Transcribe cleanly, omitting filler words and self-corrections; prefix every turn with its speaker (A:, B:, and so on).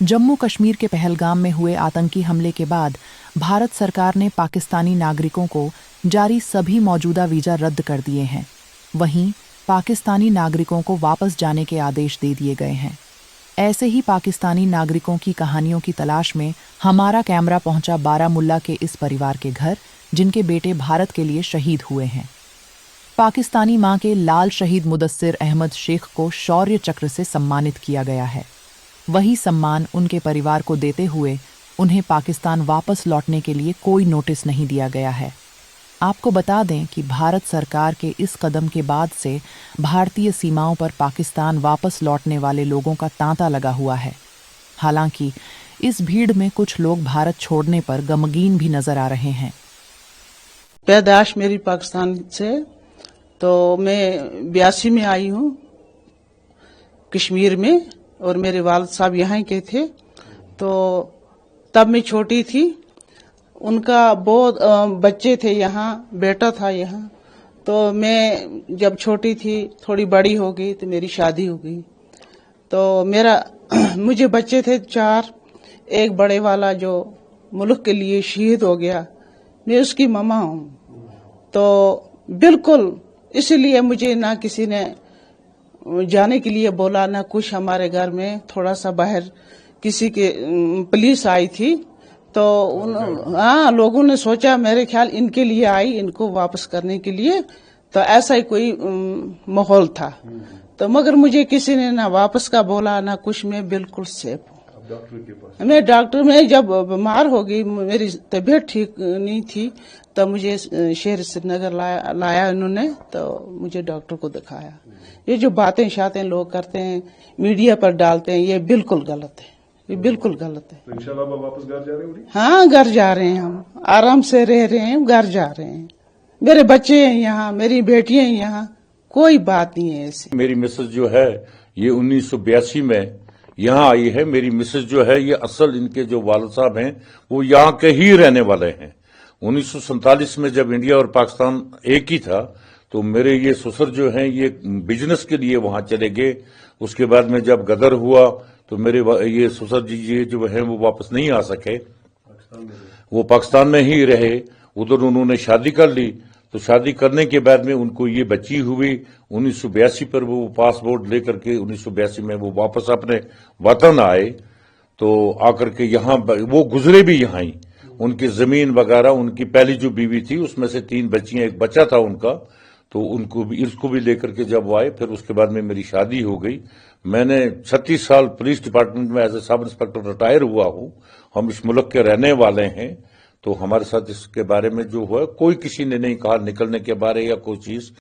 A: जम्मू कश्मीर के पहलगाम में हुए आतंकी हमले के बाद भारत सरकार ने पाकिस्तानी नागरिकों को जारी सभी मौजूदा वीजा रद्द कर दिए हैं। वहीं पाकिस्तानी नागरिकों को वापस जाने के आदेश दे दिए गए हैं। ऐसे ही पाकिस्तानी नागरिकों की कहानियों की तलाश में हमारा कैमरा पहुंचा बारामुल्ला के इस परिवार के घर, जिनके बेटे भारत के लिए शहीद हुए हैं। पाकिस्तानी मां के लाल शहीद मुदस्सिर अहमद शेख को शौर्य चक्र से सम्मानित किया गया है। वही सम्मान उनके परिवार को देते हुए उन्हें पाकिस्तान वापस लौटने के लिए कोई नोटिस नहीं दिया गया है। आपको बता दें कि भारत सरकार के इस कदम के बाद से भारतीय सीमाओं पर पाकिस्तान वापस लौटने वाले लोगों का तांता लगा हुआ है। हालांकि इस भीड़ में कुछ लोग भारत छोड़ने पर गमगीन भी नजर आ रहे हैं।
B: पैदाश मेरी पाकिस्तान से, तो मैं 82 में आई हूँ कश्मीर में, और मेरे वालिद साहब यहाँ के थे। तो तब मैं छोटी थी, उनका बहुत बच्चे थे यहाँ, बेटा था यहाँ। तो मैं जब छोटी थी, थोड़ी बड़ी हो गई तो मेरी शादी हो गई। तो मुझे बच्चे थे 4, एक बड़े वाला जो मुल्क के लिए शहीद हो गया, मैं उसकी ममा हूँ। तो बिल्कुल इसलिए मुझे ना किसी ने जाने के लिए बोला, ना कुछ। हमारे घर में थोड़ा सा बाहर किसी के पुलिस आई थी, तो लोगों ने सोचा, मेरे ख्याल इनके लिए आई, इनको वापस करने के लिए। तो ऐसा ही कोई माहौल था। तो मगर मुझे किसी ने ना वापस का बोला, ना कुछ। मैं बिल्कुल सेफ हूँ। मैं डॉक्टर में जब बीमार हो गई, मेरी तबीयत ठीक नहीं थी, तो मुझे शहर श्रीनगर लाया इन्होंने। तो मुझे डॉक्टर को दिखाया। ये जो बातें शातें लोग करते हैं, मीडिया पर डालते हैं, ये बिल्कुल गलत है। ये बिल्कुल गलत है।
C: तो इंशाल्लाह अब वापस घर जा रहे हैं?
B: हाँ, घर जा रहे हैं। हम आराम से रह रहे हैं, घर जा रहे हैं। मेरे बच्चे हैं यहाँ, मेरी बेटियां हैं यहाँ, कोई बात नहीं है ऐसी।
D: मेरी मिसेज जो है ये 1982 में यहाँ आई है। मेरी मिसेज जो है ये असल इनके जो वालिद साहब हैं वो यहाँ के ही रहने वाले हैं। 1947 में जब इंडिया और पाकिस्तान एक ही था, तो मेरे ये ससुर जो हैं ये बिजनेस के लिए वहां चले गए। उसके बाद में जब गदर हुआ तो मेरे ये ससुर जी जो हैं वो वापस नहीं आ सके, वो पाकिस्तान में ही रहे। उधर उन्होंने शादी कर ली। तो शादी करने के बाद में उनको ये बच्ची हुई। 1982 पर वो पासपोर्ट लेकर के 1982 में वो वापस अपने वतन आए। तो आकर के यहाँ वो गुजरे भी यहाँ ही। उनकी जमीन वगैरह, उनकी पहली जो बीवी थी उसमें से 3 बच्चियां, एक बच्चा था उनका। तो इसको भी लेकर के जब वो आए, फिर उसके बाद में मेरी शादी हो गई। मैंने 36 साल पुलिस डिपार्टमेंट में as a sub inspector retire हुआ हूँ। हम इस मुल्क के रहने वाले हैं। तो हमारे साथ इसके बारे में जो हुआ, कोई किसी ने नहीं कहा निकलने के बारे या कोई चीज।